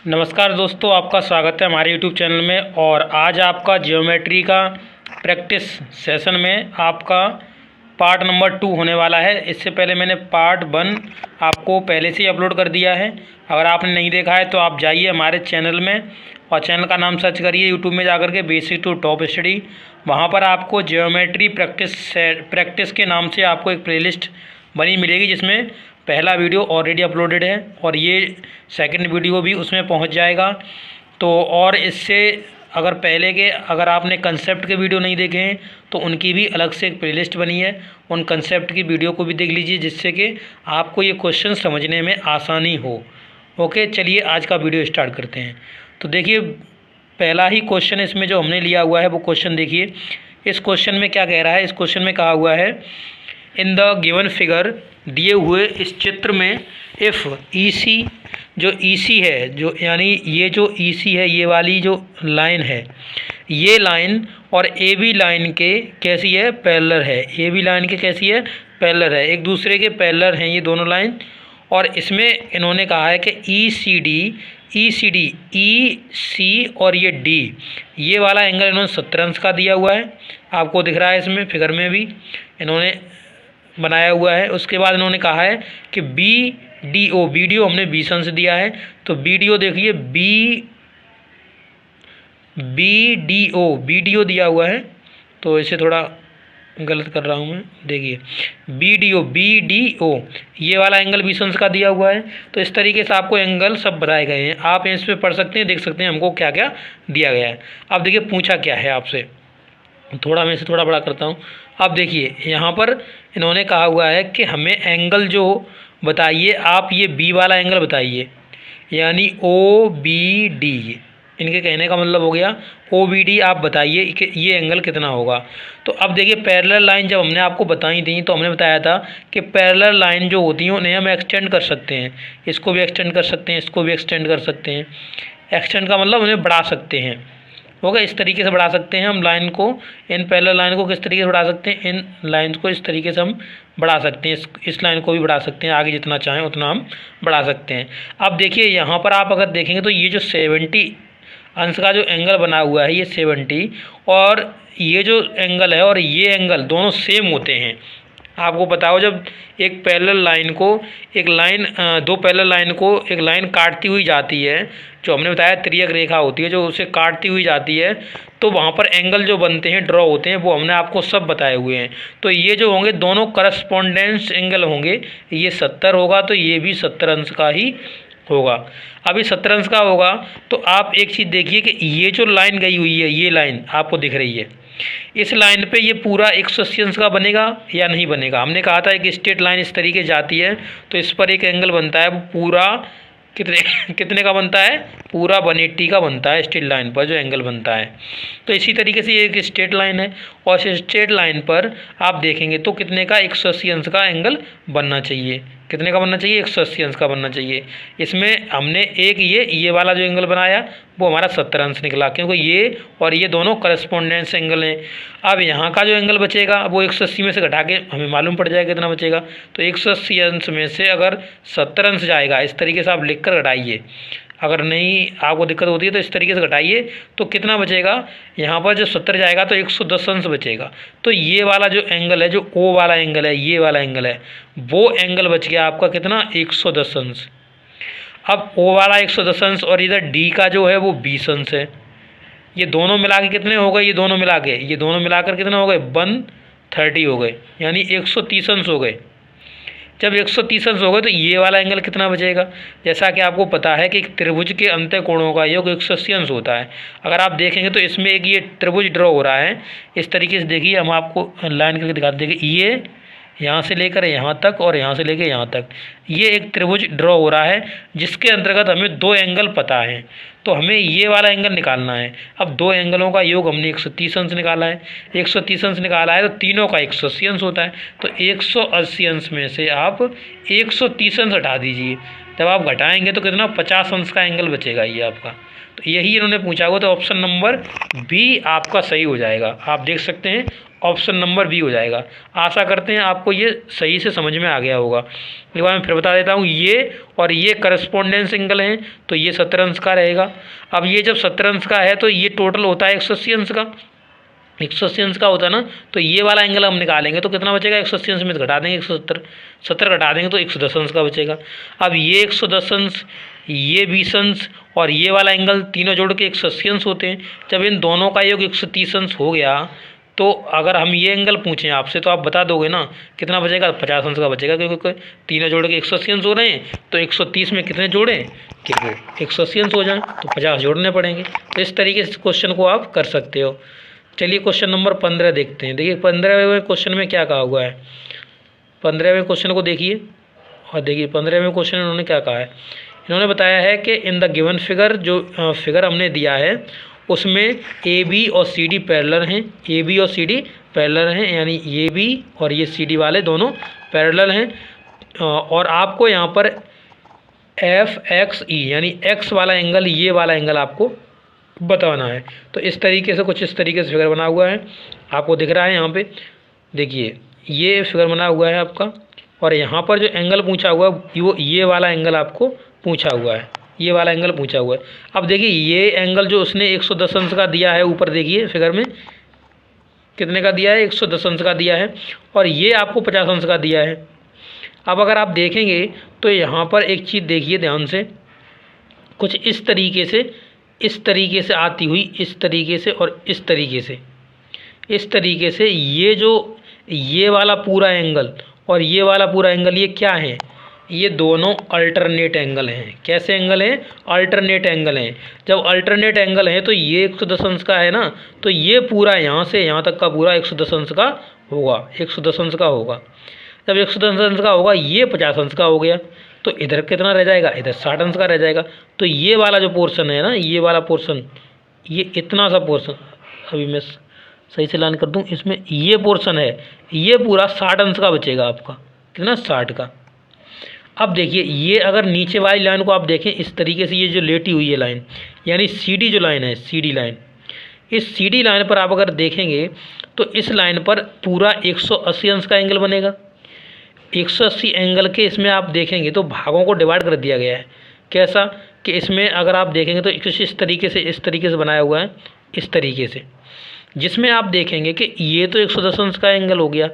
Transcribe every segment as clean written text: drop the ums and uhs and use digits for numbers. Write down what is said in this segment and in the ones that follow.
नमस्कार दोस्तों, आपका स्वागत है हमारे YouTube चैनल में। और आज आपका ज्योमेट्री का प्रैक्टिस सेशन में आपका पार्ट नंबर 2 होने वाला है। इससे पहले मैंने पार्ट 1 आपको पहले से ही अपलोड कर दिया है। अगर आपने नहीं देखा है तो आप जाइए हमारे चैनल में और चैनल का नाम सर्च करिए यूट्यूब में जाकर के बेसिक टू टॉप स्टडी। वहाँ पर आपको ज्योमेट्री प्रैक्टिस के नाम से आपको एक प्लेलिस्ट बनी मिलेगी, जिसमें पहला वीडियो ऑलरेडी अपलोडेड है और ये सेकंड वीडियो भी उसमें पहुंच जाएगा। तो और इससे अगर आपने कंसेप्ट के वीडियो नहीं देखे हैं तो उनकी भी अलग से एक प्लेलिस्ट बनी है, उन कंसेप्ट की वीडियो को भी देख लीजिए, जिससे कि आपको ये क्वेश्चन समझने में आसानी हो। ओके, चलिए आज का वीडियो स्टार्ट करते हैं। तो देखिए, पहला ही क्वेश्चन इसमें जो हमने लिया हुआ है वो क्वेश्चन देखिए। इस क्वेश्चन में क्या कह रहा है? इस क्वेश्चन में कहा हुआ है, इन द गिवन फिगर, दिए हुए इस चित्र में, इफ़ EC, जो EC है, जो यानी ये जो EC है, ये वाली जो लाइन है, ये लाइन और AB लाइन के कैसी है? पैरेलल है। AB लाइन के कैसी है? पैरेलल है, एक दूसरे के पैरेलल हैं ये दोनों लाइन। और इसमें इन्होंने कहा है कि EC EC और ये D, ये वाला एंगल इन्होंने 70 अंश का दिया हुआ है। आपको दिख रहा है इसमें फिगर में भी इन्होंने बनाया हुआ है। उसके बाद इन्होंने कहा है कि BDO हमने 20 अंश दिया है, तो BDO देखिए, BDO दिया हुआ है। तो इसे थोड़ा गलत कर रहा हूँ मैं, देखिए BDO ये वाला एंगल 20 अंश का दिया हुआ है। तो इस तरीके से आपको एंगल सब बताए गए हैं, आप इस पर पढ़ सकते हैं, देख सकते हैं हमको क्या क्या दिया गया है। अब देखिए पूछा क्या है आपसे, थोड़ा मैं इसे थोड़ा बड़ा करता हूँ। अब देखिए यहाँ पर इन्होंने कहा हुआ है कि हमें एंगल जो बताइए, आप ये B वाला एंगल बताइए, यानी OBD। इनके कहने का मतलब हो गया OBD आप बताइए कि ये एंगल कितना होगा। तो अब देखिए, पैरेलल लाइन जब हमने आपको बताई थी तो हमने बताया था कि पैरेलल लाइन जो होती हैं उन्हें हम एक्सटेंड कर सकते हैं, इसको भी एक्सटेंड कर सकते हैं, इसको भी एक्सटेंड कर सकते हैं। एक्सटेंड का मतलब उन्हें बढ़ा सकते हैं, होगा इस तरीके से बढ़ा सकते हैं हम लाइन को। इन पैरेलल लाइन को किस तरीके से बढ़ा सकते हैं? इन लाइन को इस तरीके से हम बढ़ा सकते हैं, इस लाइन को भी बढ़ा सकते हैं, आगे जितना चाहें उतना हम बढ़ा सकते हैं। अब देखिए यहाँ पर आप अगर देखेंगे तो ये जो 70 अंश का जो एंगल बना हुआ है, ये 70 और ये जो एंगल है और ये एंगल दोनों सेम होते हैं। आपको पता हो, जब एक पैरेलल लाइन को दो पैरेलल लाइन को एक लाइन काटती हुई जाती है, जो हमने बताया त्रियक रेखा होती है, जो उसे काटती हुई जाती है, तो वहाँ पर एंगल जो बनते हैं, ड्रॉ होते हैं, वो हमने आपको सब बताए हुए हैं। तो ये जो होंगे दोनों करस्पॉन्डेंस एंगल होंगे, ये 70 होगा तो ये भी 70 अंश का ही होगा। अभी 70 अंश का होगा तो आप एक चीज़ देखिए कि ये जो लाइन गई हुई है, ये लाइन आपको दिख रही है, इस लाइन पे ये पूरा 180 अंश का बनेगा या नहीं बनेगा? हमने कहा था एक स्ट्रेट लाइन इस तरीके जाती है तो इस पर एक एंगल बनता है, वो पूरा कितने का बनता है? पूरा 180 का बनता है स्ट्रेट लाइन पर जो एंगल बनता है। तो इसी तरीके से ये एक स्ट्रेट लाइन है और इस स्ट्रेट लाइन पर आप देखेंगे तो कितने का? 180 अंश का एंगल बनना चाहिए। कितने का बनना चाहिए? 180 अंश का बनना चाहिए। इसमें हमने एक ये वाला जो एंगल बनाया वो हमारा 70 अंश निकला, क्योंकि ये और ये दोनों करस्पॉन्डेंस एंगल हैं। अब यहाँ का जो एंगल बचेगा वो 180 में से घटा के हमें मालूम पड़ जाएगा कितना बचेगा। तो 180 अंश में से अगर 70 अंश जाएगा, इस तरीके से आप लिख कर घटाइए। अगर नहीं आपको दिक्कत होती है तो इस तरीके से घटाइए, तो कितना बचेगा? यहाँ पर जो 70 जाएगा तो 110 अंश बचेगा। तो ये वाला जो एंगल है, जो O वाला एंगल है, ये वाला एंगल है, वो एंगल बच गया आपका कितना? 110 अंश। अब O वाला 110 अंश और इधर D का जो है वो 20 अंश है। ये दोनों मिला के कितने हो गए? ये दोनों मिलाकर कितने हो गए? 130 हो गए, यानी 130 अंश हो गए। जब 130 अंश हो गए तो ये वाला एंगल कितना बचेगा? जैसा कि आपको पता है कि एक त्रिभुज के अंत्य कोणों का योग 180 अंश होता है। अगर आप देखेंगे तो इसमें एक ये त्रिभुज ड्रॉ हो रहा है, इस तरीके से देखिए, हम आपको लाइन करके दिखाते देखिए, ये यहाँ से लेकर यहाँ तक और यहाँ से लेकर यहाँ तक ये एक त्रिभुज ड्रॉ हो रहा है, जिसके अंतर्गत हमें दो एंगल पता है। तो हमें ये वाला एंगल निकालना है। अब दो एंगलों का योग हमने 130 अंश निकाला है, 130 अंश निकाला है तो तीनों का 180 अंश होता है। तो 180 अंश में से आप 130 अंश हटा दीजिए, जब आप घटाएंगे तो कितना? 50 अंश का एंगल बचेगा ये आपका। तो यही इन्होंने पूछा हुआ, तो ऑप्शन नंबर B आपका सही हो जाएगा। आप देख सकते हैं ऑप्शन नंबर बी हो जाएगा। आशा करते हैं आपको ये सही से समझ में आ गया होगा। एक बार मैं फिर बता देता हूँ, ये और ये करस्पॉन्डेंस एंगल हैं, तो ये 70 अंश का रहेगा। अब ये जब 70 अंश का है तो ये टोटल होता है 180 अंश का, 180 अंश का होता है ना, तो ये वाला एंगल हम निकालेंगे तो कितना बचेगा, 180 अंश में घटा देंगे 170, 70 घटा देंगे तो 110 अंश का बचेगा। अब ये 110 अंश, ये 20 अंश और ये वाला एंगल तीनों जोड़ के 180 अंश होते हैं। जब इन दोनों का योग 130 अंश हो गया तो अगर हम ये एंगल पूछें आपसे तो आप बता दोगे ना कितना बचेगा, 50 अंश का बचेगा, क्योंकि तीनों जोड़ के 180 अंश हो रहे हैं। तो 130 में कितने जोड़ें कि वो 180 अंश हो जाए, तो 50 जोड़ने पड़ेंगे। तो इस तरीके से क्वेश्चन को आप कर सकते हो। चलिए क्वेश्चन नंबर 15 देखते हैं। देखिए 15वें क्वेश्चन में क्या कहा हुआ है, 15वें क्वेश्चन को देखिए और देखिए 15वें क्वेश्चन में उन्होंने क्या कहा है। इन्होंने बताया है कि इन द गिवन फिगर, जो फिगर हमने दिया है उसमें ए बी और सी डी पैरेलल हैं, ए बी और सी डी पैरेलल हैं, यानी ए बी और ये सी डी वाले दोनों पैरेलल हैं। और आपको यहाँ पर एफ एक्स ई यानी एक्स वाला एंगल, ये वाला एंगल आपको बताना है। तो इस तरीके से, कुछ इस तरीके से फिगर बना हुआ है, आपको दिख रहा है यहाँ पे। देखिए ये फिगर बना हुआ है आपका, और यहाँ पर जो एंगल पूछा हुआ है वो ये वाला एंगल आपको पूछा हुआ है, ये वाला एंगल पूछा हुआ है। अब देखिए ये एंगल जो उसने 110 अंश का दिया है, ऊपर देखिए फिगर में कितने का दिया है, 110 अंश का दिया है, और ये आपको 50 अंश का दिया है। अब अगर आप देखेंगे तो यहाँ पर एक चीज़ देखिए ध्यान से, कुछ इस तरीके से आती हुई, इस तरीके से और इस तरीके से, इस तरीके से ये जो ये वाला पूरा एंगल और ये वाला पूरा एंगल, ये क्या है, ये दोनों अल्टरनेट एंगल हैं। कैसे एंगल हैं, अल्टरनेट एंगल हैं। जब अल्टरनेट एंगल हैं तो ये 110 अंश का है ना, तो ये पूरा यहाँ से यहाँ तक का पूरा 110 अंश का होगा, 110 अंश का होगा। जब 110 अंश का होगा, ये 50 अंश का हो गया, तो इधर कितना रह जाएगा, इधर 60 अंश का रह जाएगा। तो ये वाला जो पोर्शन है ना, ये वाला पोर्शन, ये इतना सा पोर्शन, अभी मैं सही से लाइन कर दूं, इसमें ये पोर्शन है, ये पूरा 60 अंश का बचेगा आपका, कितना, 60 का। अब देखिए ये अगर नीचे वाली लाइन को आप देखें इस तरीके से, ये जो लेटी हुई है लाइन, यानी सी डी जो लाइन है, सी डी लाइन, इस सी डी लाइन पर आप अगर देखेंगे तो इस लाइन पर पूरा 180 अंश का एंगल बनेगा। 180 एंगल के इसमें आप देखेंगे तो भागों को डिवाइड कर दिया गया है। कैसा कि इसमें अगर आप देखेंगे तो इस तरीके से बनाया हुआ है, इस तरीके से, जिसमें आप देखेंगे कि ये तो 110 अंश का एंगल हो गया,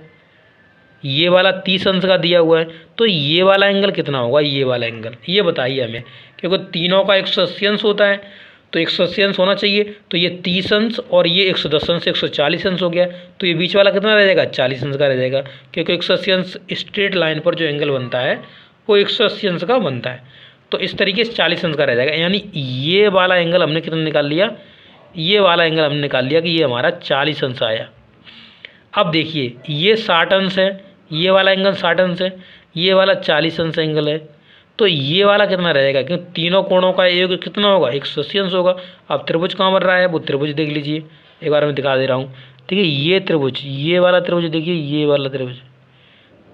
ये वाला 30 अंश का दिया हुआ है, तो ये वाला एंगल कितना होगा, ये वाला एंगल, ये बताइए हमें, क्योंकि तीनों का 180 अंश होता है, तो 180 अंश होना चाहिए। तो ये 30 अंश और ये 110 अंश 140 अंश हो गया, तो ये बीच वाला कितना रह जाएगा, 40 अंश का रह जाएगा, क्योंकि 180 अंश स्ट्रेट लाइन पर जो एंगल बनता है वो 180 अंश का बनता है। तो इस तरीके से 40 अंश का रह जाएगा, यानी ये वाला एंगल हमने कितना निकाल लिया, ये वाला एंगल हमने निकाल लिया कि ये हमारा 40 अंश आया। अब देखिए ये 60 अंश है, ये वाला एंगल 60 अंश है, ये वाला 40 अंश एंगल है, तो ये वाला कितना रहेगा, क्योंकि तीनों कोणों का योग कितना होगा, 180 अंश होगा। अब त्रिभुज कहाँ बन रहा है, वो त्रिभुज देख लीजिए, एक बार मैं दिखा दे रहा हूँ। देखिए ये त्रिभुज, ये वाला त्रिभुज देखिए, ये वाला त्रिभुज,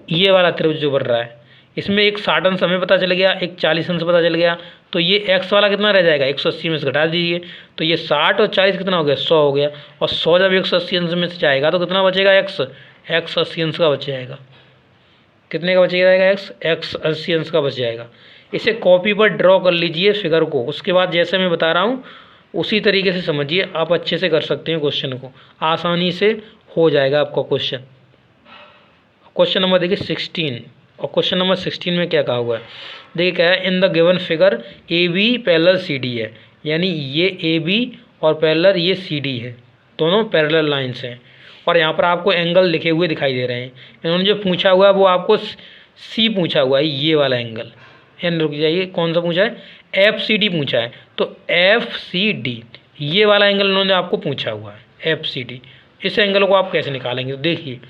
ये वाला त्रिभुज जो बन रहा है, इसमें एक 60 अंश हमें पता चल गया, एक 40 अंश पता चल गया, तो ये एक्स वाला कितना रह जाएगा, 180 में से घटा दीजिए, तो ये 60 और 40 कितना हो गया, 100 हो गया। और 100 जब 180 अंश में से जाएगा तो कितना बचेगा, एक्स 80 अंश का बच जाएगा। कितने का बच जाएगा, एक्स 80 अंश का बच जाएगा। इसे कॉपी पर ड्रॉ कर लीजिए फिगर को, उसके बाद जैसे मैं बता रहा हूँ उसी तरीके से समझिए, आप अच्छे से कर सकते हैं क्वेश्चन को, आसानी से हो जाएगा आपका क्वेश्चन। क्वेश्चन नंबर देखिए 16, और क्वेश्चन नंबर 16 में क्या कहा हुआ है, देखिए क्या है, in the given figure A B parallel C D है, यानी ये ए बी और पैरेलल ये सी डी है, दोनों पैरेलल लाइन्स हैं, और यहाँ पर आपको एंगल लिखे हुए दिखाई दे रहे हैं। इन्होंने जो पूछा हुआ है वो आपको सी पूछा हुआ है, ये वाला एंगल, एन रुक जाइए, कौन सा पूछा है, एफ सी डी पूछा है, तो एफ सी डी ये वाला एंगल इन्होंने आपको पूछा हुआ है, एफ सी डी। इस एंगल को आप कैसे निकालेंगे, तो देखिए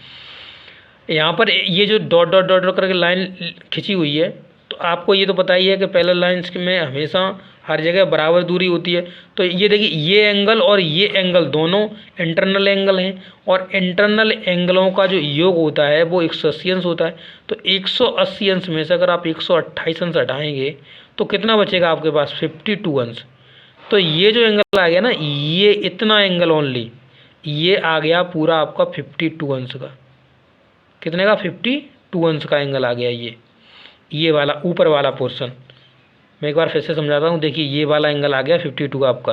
यहाँ पर ये जो डॉट डॉट डॉट करके लाइन खिंची हुई है, तो आपको ये तो पता ही है कि पैरेलल लाइंस में हमेशा हर जगह बराबर दूरी होती है। तो ये देखिए ये एंगल और ये एंगल दोनों इंटरनल एंगल हैं, और इंटरनल एंगलों का जो योग होता है वो 180 अंश होता है। तो 180 अंश में से अगर आप 128 अंश हटाएंगे तो कितना बचेगा आपके पास, 52 अंश। तो ये जो एंगल आ गया ना, ये इतना एंगल ओनली, ये आ गया पूरा आपका 52 अंश का। कितने का? 52 अंश का एंगल आ गया ये वाला ऊपर वाला पोर्शन। मैं एक बार फिर से समझाता हूँ। देखिए ये वाला एंगल आ गया 52 का आपका।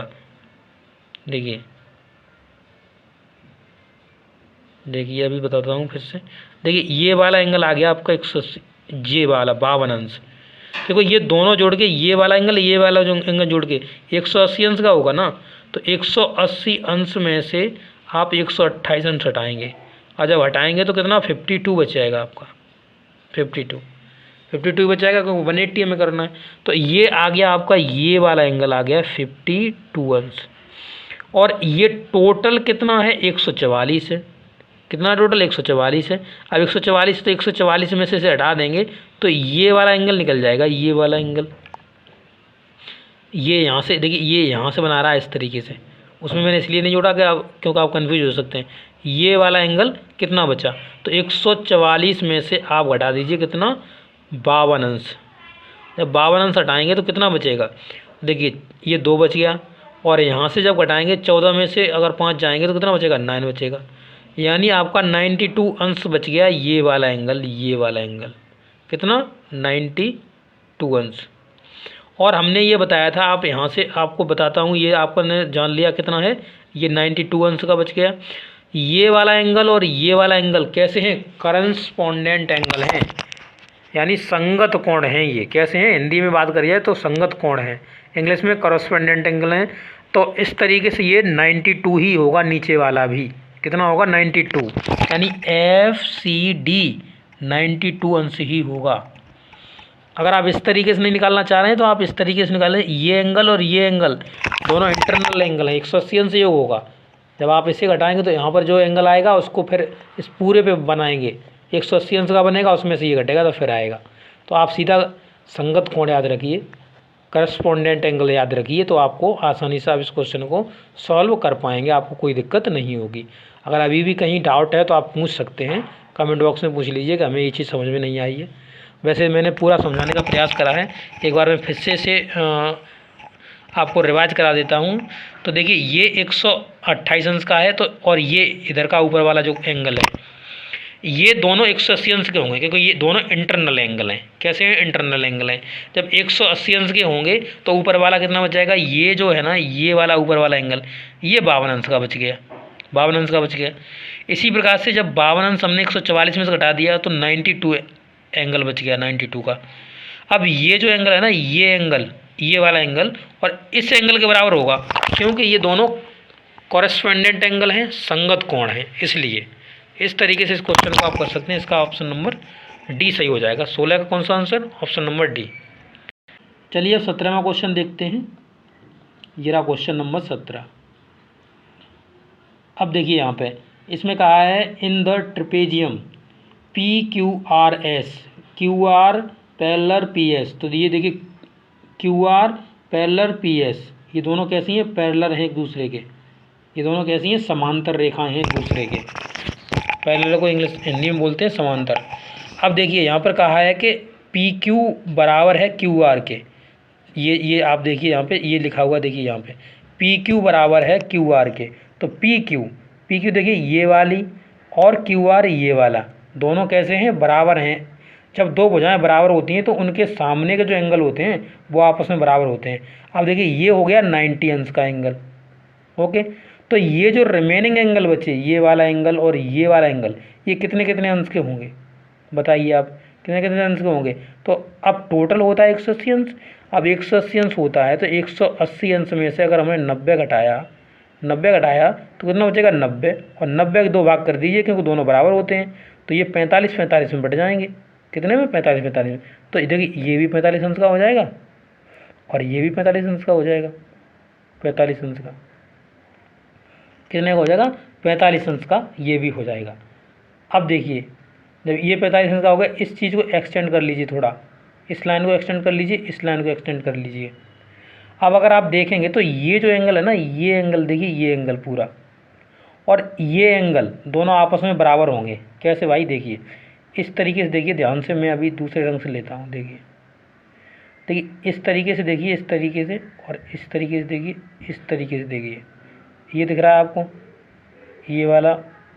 देखिए अभी बताता हूँ फिर से। देखिए ये वाला एंगल आ गया आपका 180, ये वाला 52 अंश। देखो ये दोनों जोड़ के ये वाला एंगल, ये वाला जो एंगल जोड़ के 180 अंश का होगा ना। तो 180 अंश में से आप 128 अंश हटाएंगे, और जब हटाएंगे तो कितना? 52 बच जाएगा आपका। 52 बच जाएगा, क्योंकि 180 हमें करना है। तो ये आ गया आपका, ये वाला एंगल आ गया 52 अंश। और ये टोटल कितना है? 144 है। कितना टोटल? 144 है। अब 144 तो 144 में से हटा देंगे तो ये वाला एंगल निकल जाएगा, ये वाला एंगल। ये यहाँ से देखिए, ये यहाँ से बना रहा है इस तरीके से। उसमें मैंने इसलिए नहीं जोड़ा कि आप, क्योंकि आप कंफ्यूज हो सकते हैं। ये वाला एंगल कितना बचा? तो 144 में से आप घटा दीजिए कितना? 52 अंश। जब 52 अंश हटाएंगे तो कितना बचेगा? देखिए ये 2 बच गया, और यहाँ से जब घटाएंगे 14 में से अगर 5 जाएंगे तो कितना बचेगा? 9 बचेगा। यानी आपका 92 अंश बच गया ये वाला एंगल, ये वाला एंगल। कितना? 92 अंश। और हमने ये बताया था, आप यहाँ से आपको बताता हूँ, ये आपने जान लिया कितना है, ये 92 अंश का बच गया। ये वाला एंगल और ये वाला एंगल कैसे हैं? करस्पॉन्डेंट एंगल हैं, यानी संगत कोण हैं। ये कैसे हैं? हिंदी में बात करिए तो संगत कोण हैं, इंग्लिश में करस्पॉन्डेंट एंगल हैं। तो इस तरीके से ये 92 ही होगा, नीचे वाला भी कितना होगा? 92, यानी FCD 92 अंश ही होगा। अगर आप इस तरीके से नहीं निकालना चाह रहे हैं तो आप इस तरीके से निकालें। ये एंगल और ये एंगल दोनों इंटरनल एंगल है, 180 अंश योग होगा। जब आप इसे घटाएंगे तो यहाँ पर जो एंगल आएगा उसको फिर इस पूरे पे बनाएंगे, 180 अंश का बनेगा, उसमें से ये घटेगा तो फिर आएगा। तो आप सीधा संगत कोण याद रखिए, करस्पॉन्डेंट एंगल याद रखिए, तो आपको आसानी से आप इस क्वेश्चन को सॉल्व कर पाएंगे, आपको कोई दिक्कत नहीं होगी। अगर अभी भी कहीं डाउट है तो आप पूछ सकते हैं, कमेंट बॉक्स में पूछ लीजिए कि हमें ये चीज़ समझ में नहीं आई है। वैसे मैंने पूरा समझाने का प्रयास करा है, एक बार मैं फिर से आपको रिवाइज करा देता हूँ। तो देखिए ये 128 अंश का है, तो और ये इधर का ऊपर वाला जो एंगल है, ये दोनों 180 अंश के होंगे, क्योंकि ये दोनों इंटरनल एंगल हैं। कैसे हैं? इंटरनल एंगल हैं। जब 180 अंश के होंगे तो ऊपर वाला कितना बच जाएगा? ये जो है ना, ये वाला ऊपर वाला एंगल, ये 52 अंश का बच गया, 52 अंश का बच गया। इसी प्रकार से जब 52 अंश हमने 144 में से घटा दिया तो 92 एंगल बच गया, 92 का। अब ये जो एंगल है ना, ये एंगल, ये वाला एंगल और इस एंगल के बराबर होगा, क्योंकि ये दोनों कॉरेस्पॉन्डेंट एंगल हैं, संगत कोण हैं। इसलिए इस तरीके से इस क्वेश्चन को आप कर सकते हैं। इसका ऑप्शन नंबर डी सही हो जाएगा। 16 का कौन सा आंसर? Option number D. चलिए अब 17वां क्वेश्चन देखते हैं। ये रहा क्वेश्चन नंबर 17। अब देखिए यहाँ पे इसमें कहा है in the trapezium PQRS, QR parallel PS। तो ये देखिए QR पैरेलल PS, ये दोनों कैसी हैं? पैरेलल हैं एक दूसरे के। ये दोनों कैसी हैं? समांतर रेखाएं हैं एक दूसरे के। पैरेलल को इंग्लिश हिंदी में बोलते हैं समांतर। अब देखिए यहाँ पर कहा है कि PQ बराबर है QR के। ये आप देखिए यहाँ पे ये लिखा हुआ, देखिए यहाँ पे PQ बराबर है QR के। तो PQ देखिए ये वाली और QR ये वाला, दोनों कैसे हैं? बराबर हैं। जब दो भुजाएं बराबर होती हैं तो उनके सामने के जो एंगल होते हैं वो आपस में बराबर होते हैं। अब देखिए ये हो गया 90 अंश का एंगल। ओके, तो ये जो रिमेनिंग एंगल बचे, ये वाला एंगल और ये वाला एंगल, ये कितने कितने अंश के होंगे? बताइए आप, कितने कितने अंश के होंगे? तो अब टोटल होता है 180 अंश। अब 180 अंश होता है तो 180 अंश में से अगर हमने 90 घटाया तो कितना बचेगा? 90। और 90 के 2 भाग कर दीजिए, क्योंकि दोनों बराबर होते हैं। तो ये 45 में बट जाएंगे। कितने में? 45 में। तो देखिए ये भी 45 अंश का हो जाएगा और ये भी 45 अंश का हो जाएगा। 45 अंश का कितने का हो जाएगा? 45 अंश का ये भी हो जाएगा। अब देखिए जब ये 45 अंश का हो गया, इस चीज़ को एक्सटेंड कर लीजिए थोड़ा, इस लाइन को एक्सटेंड कर लीजिए, इस लाइन को एक्सटेंड कर लीजिए। अब अगर आप देखेंगे तो ये जो एंगल है ना, ये एंगल देखिए, ये एंगल पूरा और ये एंगल दोनों आपस में बराबर होंगे। कैसे भाई? देखिए इस तरीके से, देखिए ध्यान से, मैं अभी दूसरे रंग से लेता हूँ। देखिए इस तरीके से, देखिए इस तरीके से, और इस तरीके से देखिए, इस तरीके से देखिए, ये दिख रहा है आपको? ये वाला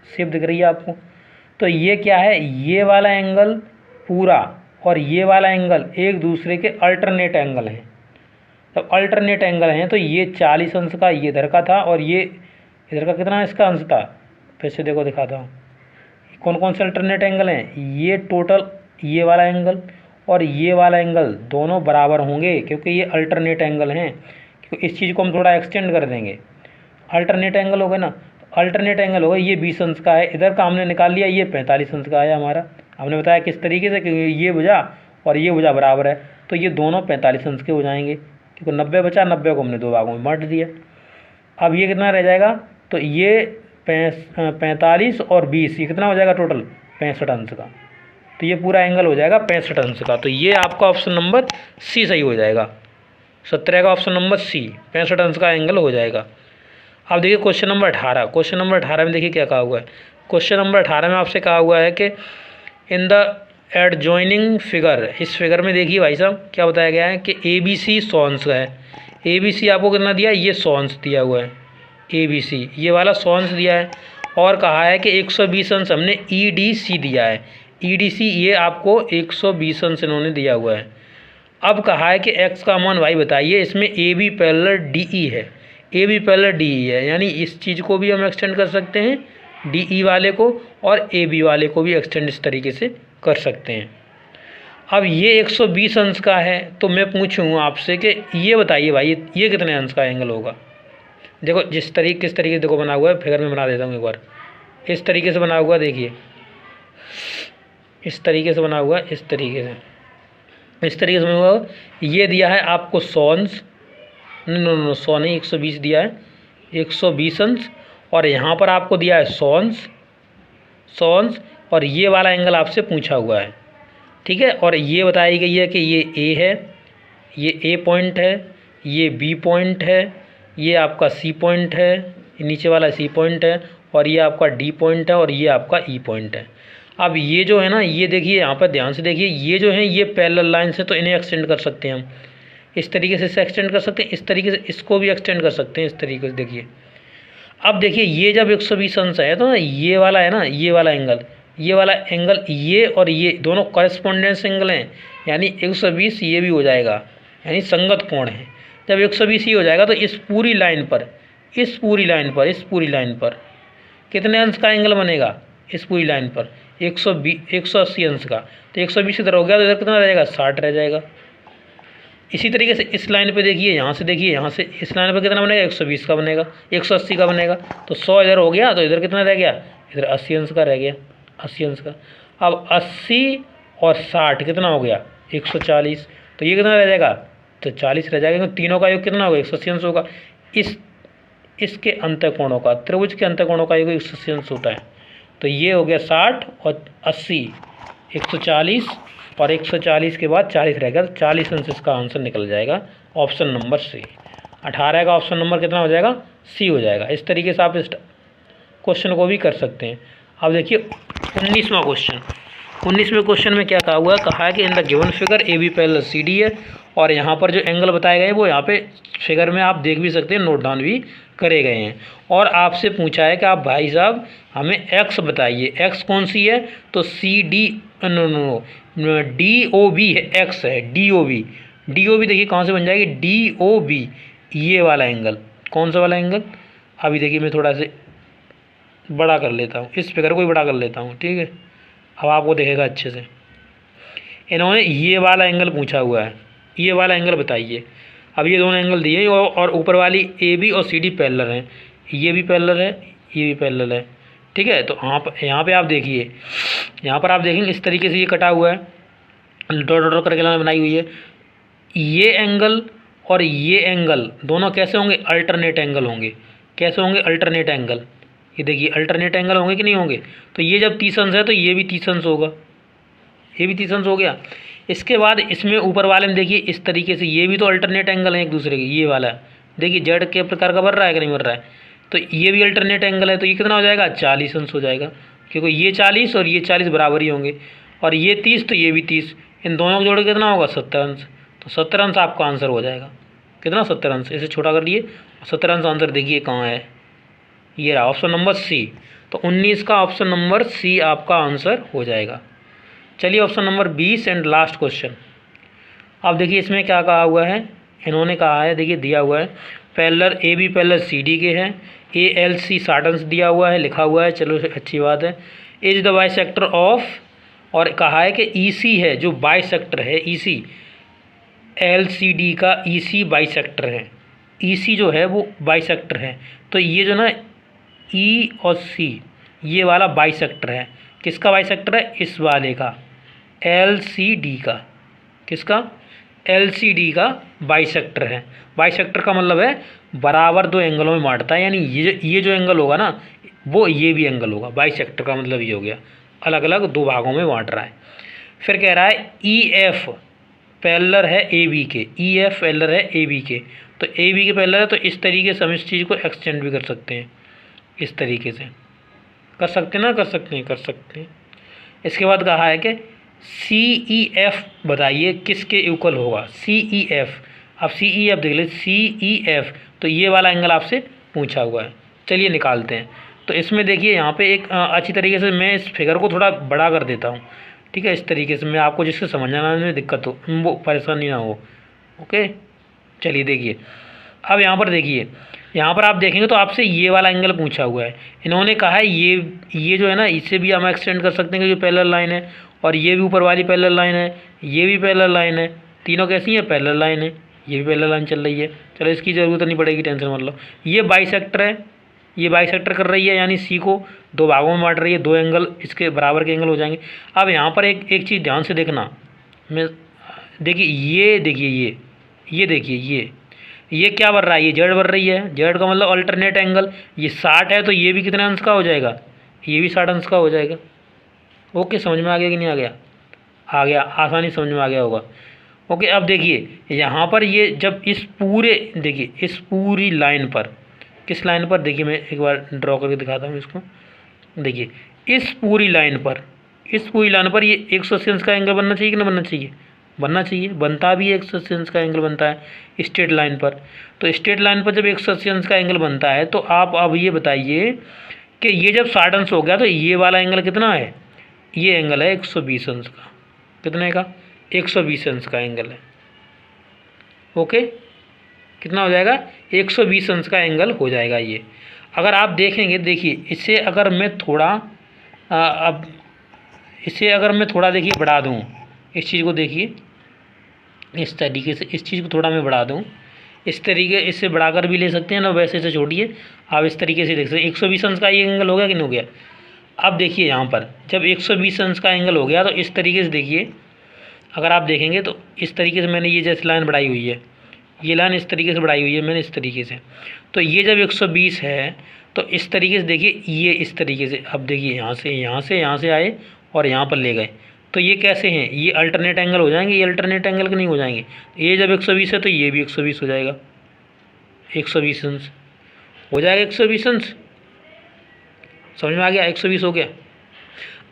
शेप दिख रही है आपको। तो ये क्या है, ये वाला एंगल पूरा और ये वाला एंगल एक दूसरे के अल्टरनेट एंगल हैं। जब अल्टरनेट एंगल हैं तो ये 40 अंश का ये इधर का था और ये इधर का कितना इसका अंश था, फिर से देखो दिखाता हूँ। कौन कौन से अल्टरनेट एंगल हैं, ये टोटल ये वाला एंगल और ये वाला एंगल दोनों बराबर होंगे क्योंकि ये अल्टरनेट एंगल हैं। क्योंकि इस चीज़ को हम थोड़ा एक्सटेंड कर देंगे, अल्टरनेट एंगल हो गए ना, अल्टरनेट एंगल होगा, ये 20 अंश का है, इधर का हमने निकाल लिया, ये 45 अंश का आया हमारा। हमने बताया किस तरीके से कि ये भुजा और ये भुजा बराबर है, तो ये दोनों 45 अंश के हो जाएंगे क्योंकि 90 बचा, 90 को हमने 2 भागों में बांट दिया। अब ये कितना रह जाएगा, तो ये 45 और 20 ये कितना हो जाएगा टोटल 65 अंश का। तो ये पूरा एंगल हो जाएगा 65 अंश का। तो ये आपका ऑप्शन नंबर सी सही हो जाएगा। 17 का ऑप्शन नंबर सी 65 अंश का एंगल हो जाएगा। अब देखिए क्वेश्चन नंबर 18। क्वेश्चन नंबर 18 में देखिए क्या कहा हुआ है। क्वेश्चन नंबर 18 में आपसे कहा हुआ है कि इन द एडजॉइनिंग फिगर, इस फिगर में देखिए भाई साहब क्या बताया गया है कि ABC 100 अंश का है। ABC आपको कितना दिया है, ये 100 अंश दिया हुआ है, ABC ये वाला 100 अंश दिया है। और कहा है कि 120 अंश हमने EDC दिया है, EDC ये आपको 120 अंश इन्होंने दिया हुआ है। अब कहा है कि x का मान भाई बताइए, इसमें AB पैरेलल DE है, AB पैरेलल DE है, यानी इस चीज़ को भी हम एक्सटेंड कर सकते हैं DE वाले को, और AB वाले को भी एक्सटेंड इस तरीके से कर सकते हैं। अब ये 120 अंश का है, तो मैं पूछूँ आपसे कि ये बताइए भाई ये कितने अंश का एंगल होगा। देखो किस तरीके से देखो बना हुआ है, फिगर में बना देता हूँ एक बार। इस तरीके से बना हुआ, देखिए इस तरीके से बना हुआ, इस तरीके से बना हुआ। ये दिया है आपको 100 अंश, नो 100 नहीं 120 दिया है, 120 अंश, और यहाँ पर आपको दिया है 100 अंश, और ये वाला एंगल आपसे पूछा हुआ है, ठीक है। और ये बताई गई है कि ये A है, ये A पॉइंट है, ये B पॉइंट है, ये आपका C पॉइंट है, नीचे वाला C पॉइंट है, और ये आपका D पॉइंट है, और ये आपका E पॉइंट है। अब ये जो है ना, ये देखिए यहाँ पर ध्यान से देखिए, ये जो है ये पैरेलल लाइन से, तो इन्हें एक्सटेंड कर सकते हैं हम, इस तरीके से इसे एक्सटेंड कर सकते हैं, इस तरीके से इसको भी एक्सटेंड कर सकते हैं, इस तरीके से देखिए। अब देखिए ये जब 120 अंश है तो ये वाला है ना, ये वाला एंगल ये और ये दोनों कॉरेस्पोंडेंस एंगल हैं, यानी 120 ये भी हो जाएगा, यानी संगत कोण है। जब 120 ये हो जाएगा तो इस पूरी लाइन पर कितने अंश का एंगल बनेगा, इस पूरी लाइन पर 180 अंश का। तो 120 इधर हो गया तो इधर कितना रह जाएगा, 60 रह जाएगा। इसी तरीके से इस लाइन पे देखिए, यहाँ से देखिए, यहाँ से इस लाइन पर कितना बनेगा, 120 का बनेगा, 180 का बनेगा। तो 100 इधर हो गया तो इधर कितना रह गया, इधर 80 अंश का रह गया, 80 अंश का। अब 80 और 60 कितना हो गया, 140। तो ये कितना रह जाएगा, तो 40 रह जाएगा, क्योंकि तीनों का योग कितना होगा, 180 अंश होगा। इसके अंतःकोणों का, त्रिभुज के अंतःकोणों का योग 180 अंश होता है। तो ये हो गया 60 और 80, 140, और 140 के बाद 40 रहेगा, तो 40 अंश इसका आंसर निकल जाएगा, ऑप्शन नंबर सी। 18 का ऑप्शन नंबर कितना हो जाएगा, सी हो जाएगा। इस तरीके से आप इस क्वेश्चन को भी कर सकते हैं। अब देखिए 19वां क्वेश्चन। 19वें क्वेश्चन में क्या कहा हुआ है, कहा है कि इन the given figure AB parallel CD है, और यहाँ पर जो एंगल बताए गए हैं वो यहाँ पे फिगर में आप देख भी सकते हैं, नोट डाउन भी करे गए हैं। और आपसे पूछा है कि आप भाई साहब हमें x बताइए, x कौन सी है, तो DOB है, x है DOB देखिए कहाँ से बन जाएगी, DOB ये वाला एंगल, कौन सा वाला एंगल, अभी देखिए मैं थोड़ा से बड़ा कर लेता हूँ, इस फिगर को भी बड़ा कर लेता हूँ, ठीक है, अब आपको देखेगा अच्छे से। इन्होंने ये वाला एंगल पूछा हुआ है, ये वाला एंगल बताइए। अब ये दोनों एंगल दिए और ऊपर वाली AB और CD पैरेलल हैं, ये भी पैरेलल है, ये भी पैरेलल है, ठीक है। तो यहाँ पे आप देखिए, यहाँ पर आप देखेंगे इस तरीके से ये कटा हुआ है, डॉट करके बनाई हुई है। ये एंगल और ये एंगल दोनों कैसे होंगे, अल्टरनेट एंगल होंगे। कैसे होंगे, अल्टरनेट एंगल। ये देखिए अल्टरनेट एंगल होंगे कि नहीं होंगे। तो ये जब 30 अंश है तो ये भी 30 अंश होगा, ये भी 30 अंश हो गया। इसके बाद इसमें ऊपर वाले में देखिए इस तरीके से, ये भी तो अल्टरनेट एंगल है एक दूसरे के, ये वाला देखिए जेड के प्रकार का बन रहा है कि नहीं बन रहा है, तो ये भी अल्टरनेट एंगल है। तो ये कितना हो जाएगा, 40 अंश हो जाएगा, क्योंकि ये 40 और ये 40 बराबर ही होंगे, और ये 30 तो ये भी 30, इन दोनों को जोड़ के कितना होगा, 70 अंश। तो 70 अंश आपका आंसर हो जाएगा, कितना, 70 अंश। इसे छोटा कर लिए, 70 अंश आंसर देखिए कहाँ है, ये रहा ऑप्शन नंबर सी। तो 19 का ऑप्शन नंबर सी आपका आंसर हो जाएगा। चलिए option number 20 and last question. अब देखिए इसमें क्या कहा हुआ है, इन्होंने कहा है, देखिए दिया हुआ है parallel A B parallel C D के हैं, ए एल सी साटन्स दिया हुआ है, लिखा हुआ है, चलो अच्छी बात है। इज द बाइसेक्टर ऑफ, और कहा है कि ई सी है जो बाइसेक्टर है, ई सी एल सी डी का ई सी बाइसेक्टर है, ई सी जो है वो बाइसेक्टर है। तो ये जो ना ई और सी ये वाला बाइसेक्टर है, किसका बाइसेक्टर है, इस वाले का, एल सी डी का, किसका, एल सी डी का बाइसेक्टर है। बाइसेक्टर का मतलब है बराबर दो एंगलों में बांटता है, यानी ये जो एंगल होगा ना वो ये भी एंगल होगा। बाइसेक्टर का मतलब ये हो गया, अलग अलग दो भागों में बांट रहा है। फिर कह रहा है ई एफ पैरेलल है ए बी के, ई एफ पैरेलल है ए बी के, तो ए बी के पैरेलल है, तो इस तरीके से हम इस चीज़ को एक्सटेंड भी कर सकते हैं, इस तरीके से कर सकते हैं ना, कर सकते हैं, कर सकते हैं। इसके बाद कहा है कि सी ई एफ बताइए किसके इक्वल होगा, सी ई एफ। अब सी ई एफ देख ले, सी ई एफ, तो ये वाला एंगल आपसे पूछा हुआ है। चलिए निकालते हैं। तो इसमें देखिए यहाँ पे एक अच्छी तरीके से मैं इस फिगर को थोड़ा बड़ा कर देता हूँ, ठीक है, इस तरीके से मैं आपको जिससे समझना में दिक्कत हो, वो परेशानी ना हो। ओके, चलिए देखिए अब यहाँ पर देखिए, यहाँ पर आप देखेंगे तो आपसे ये वाला एंगल पूछा हुआ है। इन्होंने कहा है ये जो है ना, इससे भी हम एक्सटेंड कर सकते हैं कि जो पैरेलल लाइन है, और ये भी ऊपर वाली पैरेलल लाइन है, ये भी पैरेलल लाइन है, तीनों कैसी हैं, पैरेलल लाइन है, ये भी पैरेलल लाइन चल रही है। चलो इसकी ज़रूरत नहीं पड़ेगी, टेंशन मत लो। ये बाइसेक्टर है, ये बाइसेक्टर कर रही है, यानी सी को दो भागों में बांट रही है, दो एंगल इसके बराबर के एंगल हो जाएंगे। अब यहाँ पर एक चीज़ ध्यान से देखना, मैं देखिए ये देखिए ये देखिए ये क्या बन रहा है, ये जेड बन रही है, जेड का मतलब अल्टरनेट एंगल। ये 60 है तो ये भी कितने अंश का हो जाएगा, ये भी 60 अंश का हो जाएगा। ओके, समझ में आ गया कि नहीं आ गया, आ गया, आसानी समझ में आ गया होगा। ओके, अब देखिए यहाँ पर ये जब इस पूरे, देखिए इस पूरी लाइन पर, किस लाइन पर, देखिए मैं एक बार ड्रॉ करके दिखाता हूँ इसको। देखिए इस पूरी लाइन पर, इस पूरी लाइन पर ये 180 अंश का एंगल बनना चाहिए कि ना बनना चाहिए, बनना चाहिए, बनता भी 180 अंश का एंगल बनता है स्ट्रेट लाइन पर। तो स्ट्रेट लाइन पर जब 180 अंश का एंगल बनता है, तो आप अब ये बताइए कि ये जब 60 अंश हो गया तो ये वाला एंगल कितना है, ये एंगल है 120 अंश का, कितने का, 120 अंश का एंगल है। ओके, कितना हो जाएगा, 120 अंश का एंगल हो जाएगा ये। अगर आप देखेंगे, देखिए इसे अगर मैं थोड़ा अब इसे अगर मैं थोड़ा देखिए बढ़ा दूँ, इस चीज़ को देखिए इस तरीके से, इस चीज़ को थोड़ा मैं बढ़ा दूँ, इस तरीके, इससे बढ़ाकर भी ले सकते हैं ना, वैसे से छोड़िए, आप इस तरीके से देख सकते हैं। 120 अंश का ये एंगल हो गया कि नहीं हो गया। अब देखिए यहाँ पर जब 120 अंश का एंगल हो गया तो इस तरीके से देखिए, अगर आप देखेंगे तो इस तरीके से मैंने ये जैसे लाइन बढ़ाई हुई है, ये लाइन इस तरीके से बढ़ाई हुई है मैंने, इस तरीके से। तो ये जब 120 है तो इस तरीके से देखिए, ये इस तरीके से, अब देखिए यहाँ से आए और यहाँ पर ले गए, तो ये कैसे हैं, ये अल्टरनेट एंगल हो जाएंगे, ये अल्टरनेट एंगल के नहीं हो जाएंगे। ये जब 120 है तो ये भी 120 हो जाएगा, 120 अंश हो जाएगा, 120 अंश, समझ में आ गया, 120 हो गया।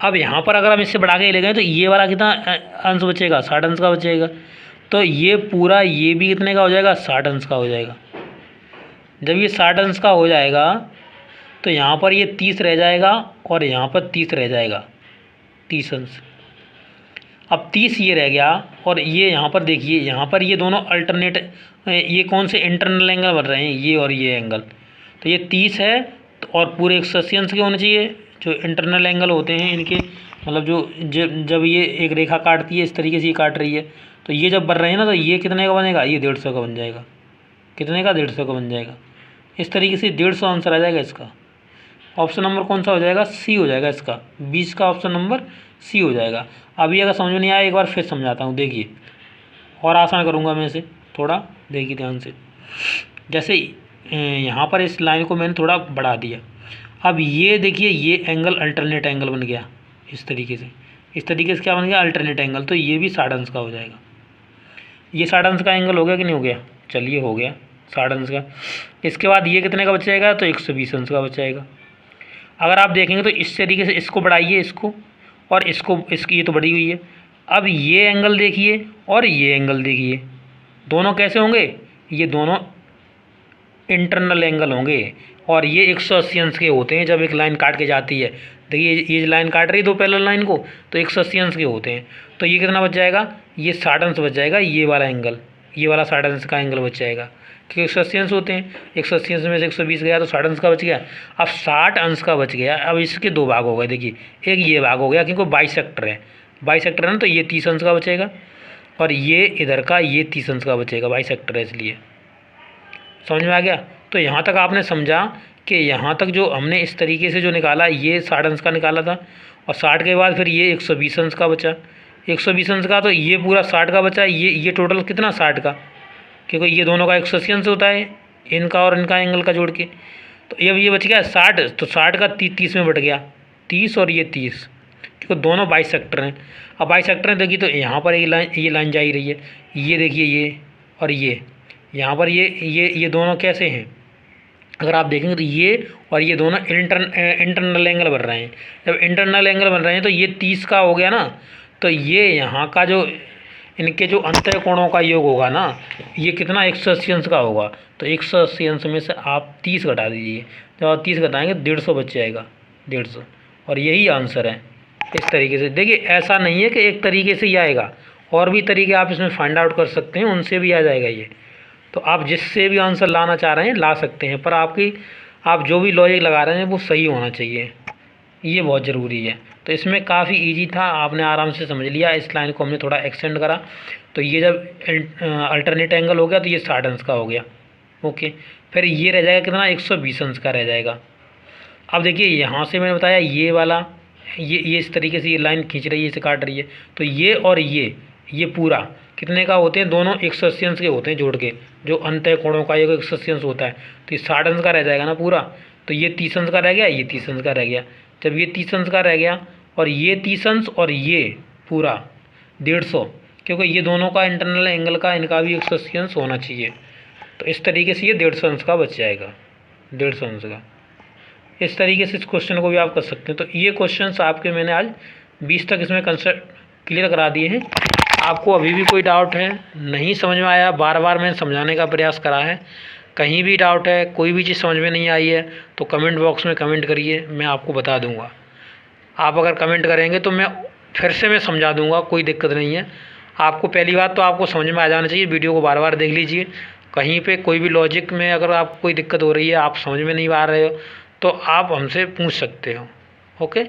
अब यहाँ पर अगर हम इससे बढ़ा के ले गए तो ये वाला कितना अंश बचेगा, 60 अंश का बचेगा। तो ये पूरा ये भी कितने का हो जाएगा, 60 अंश का हो जाएगा। जब ये 60 अंश का हो जाएगा तो यहाँ पर ये 30 रह जाएगा और यहाँ पर 30 रह जाएगा, 30 अंश। अब 30 ये रह गया, और ये यहाँ पर देखिए, यहाँ पर ये दोनों अल्टरनेट, ये कौन से इंटरनल एंगल बन रहे हैं, ये और ये एंगल। तो ये 30 है और पूरे 180 अंश के होने चाहिए, जो इंटरनल एंगल होते हैं इनके, मतलब जब ये एक रेखा काटती है इस तरीके से, ये काट रही है, तो ये जब बन रहे हैं ना, तो ये कितने का बनेगा, ये 150 का बन जाएगा, कितने का, 150 का बन जाएगा। इस तरीके से 150 आंसर आ जाएगा इसका। ऑप्शन नंबर कौन सा हो जाएगा, सी हो जाएगा इसका, 20 का ऑप्शन नंबर सी हो जाएगा। अभी अगर समझ में नहीं आया एक बार फिर समझाता हूँ, देखिए और आसान करूँगा मैं इसे थोड़ा, देखिए ध्यान से। जैसे यहाँ पर इस लाइन को मैंने थोड़ा बढ़ा दिया, अब ये देखिए ये एंगल अल्टरनेट एंगल बन गया, इस तरीके से, इस तरीके से क्या बन गया, अल्टरनेट एंगल। तो ये भी 60 अंश का हो जाएगा, ये 60 अंश का एंगल हो गया कि नहीं हो गया, चलिए हो गया 60 अंश का। इसके बाद ये कितने का बचेगा, तो 120 अंश का बचेगा। अगर आप देखेंगे तो इस तरीके से इसको बढ़ाइए, इसको और इसकी, ये तो बढ़ी हुई है। अब ये एंगल देखिए और ये एंगल देखिए, दोनों कैसे होंगे, ये दोनों इंटरनल एंगल होंगे और ये 180 अंश के होते हैं जब एक लाइन काट के जाती है। देखिए ये लाइन काट रही है दो पैरेलल लाइन को, तो 180 अंश के होते हैं। तो ये कितना बच जाएगा, ये 60 अंश बच जाएगा, ये वाला एंगल, ये वाला 60 अंश का एंगल बच जाएगा, क्योंकि 180 अंश होते हैं। 180 अंश में से 120 गया तो 60 अंश का बच गया। अब 60 अंश का बच गया, अब इसके दो भाग हो गए। देखिए एक ये भाग हो गया क्योंकि बाइसेक्टर है, बाइसेक्टर है ना, तो ये 30 अंश का बचेगा और ये इधर का ये 30 अंश का बचेगा, बाइसेक्टर है इसलिए। समझ में आ गया। तो यहाँ तक आपने समझा कि यहाँ तक जो हमने इस तरीके से जो निकाला, ये 60 अंश का निकाला था और 60 के बाद फिर ये 120 अंश का बचा, 120 अंश का, तो ये पूरा 60 का बचा। ये टोटल कितना 60 का, क्योंकि ये दोनों का 180 अंश होता है, इनका और इनका एंगल का जोड़ के। तो अब ये बच गया 60, तो 60 का 30 में बट गया, 30 और ये 30, क्योंकि दोनों बाइसेक्टर हैं। अब बाइसेक्टर हैं, देखिए तो यहाँ पर ये लाइन जा ही रही है, ये देखिए ये और ये यहाँ पर ये दोनों कैसे हैं, अगर आप देखेंगे तो ये और ये दोनों इंटरनल एंगल बन रहे हैं। जब इंटरनल एंगल बन रहे हैं तो ये 30 का हो गया ना, तो ये यहाँ का जो इनके जो अंतः कोणों का योग होगा ना, ये कितना 180 अंश का होगा। तो 180 अंश में से आप 30 घटा दीजिए, जब आप 30 घटाएंगे 150 बच जाएगा, 150, और यही आंसर है। इस तरीके से देखिए, ऐसा नहीं है कि एक तरीके से ही आएगा, और भी तरीके आप इसमें फाइंड आउट कर सकते हैं, उनसे भी आ जाएगा ये। तो आप जिससे भी आंसर लाना चाह रहे हैं ला सकते हैं, पर आप जो भी लॉजिक लगा रहे हैं वो सही होना चाहिए, ये बहुत ज़रूरी है। तो इसमें काफ़ी इजी था, आपने आराम से समझ लिया। इस लाइन को हमने थोड़ा एक्सटेंड करा, तो ये जब अल्टरनेट एंगल हो गया तो ये 60 अंश का हो गया। ओके, फिर ये रह जाएगा कितना, 120 अंश का रह जाएगा। अब देखिए यहाँ से मैंने बताया ये वाला, ये इस तरीके से ये लाइन खींच रही है, इसे काट रही है, तो ये और ये पूरा कितने का होते हैं, दोनों 180 अंश के होते हैं जोड़ के, जो अंतः कोणों का ये 180 अंश होता है, तो ये 60 अंश का रह जाएगा ना पूरा। तो ये 30 अंश का रह गया, ये 30 अंश का रह गया। जब ये 30 अंश का रह गया और ये 30 अंश और ये पूरा 150, क्योंकि ये दोनों का इंटरनल एंगल का इनका भी 180 अंश होना चाहिए, तो इस तरीके से ये 150 अंश का बच जाएगा, 150 अंश का। इस तरीके से इस क्वेश्चन को भी आप कर सकते हैं। तो ये क्वेश्चंस आपके मैंने आज 20 तक इसमें कंसेप्ट क्लियर करा दिए हैं। आपको अभी भी कोई डाउट है, नहीं समझ में आया, बार बार मैंने समझाने का प्रयास करा है, कहीं भी डाउट है, कोई भी चीज़ समझ में नहीं आई है, तो कमेंट बॉक्स में कमेंट करिए, मैं आपको बता दूंगा। आप अगर कमेंट करेंगे तो मैं समझा दूंगा, कोई दिक्कत नहीं है। आपको पहली बात तो आपको समझ में आ जाना चाहिए, वीडियो को बार बार देख लीजिए। कहीं पे कोई भी लॉजिक में अगर आपको कोई दिक्कत हो रही है, आप समझ में नहीं आ रहे हो, तो आप हमसे पूछ सकते हो। ओके,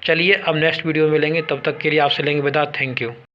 चलिए अब नेक्स्ट वीडियो में मिलेंगे, तब तक के लिए आपसे लेंगे विदा। Thank you.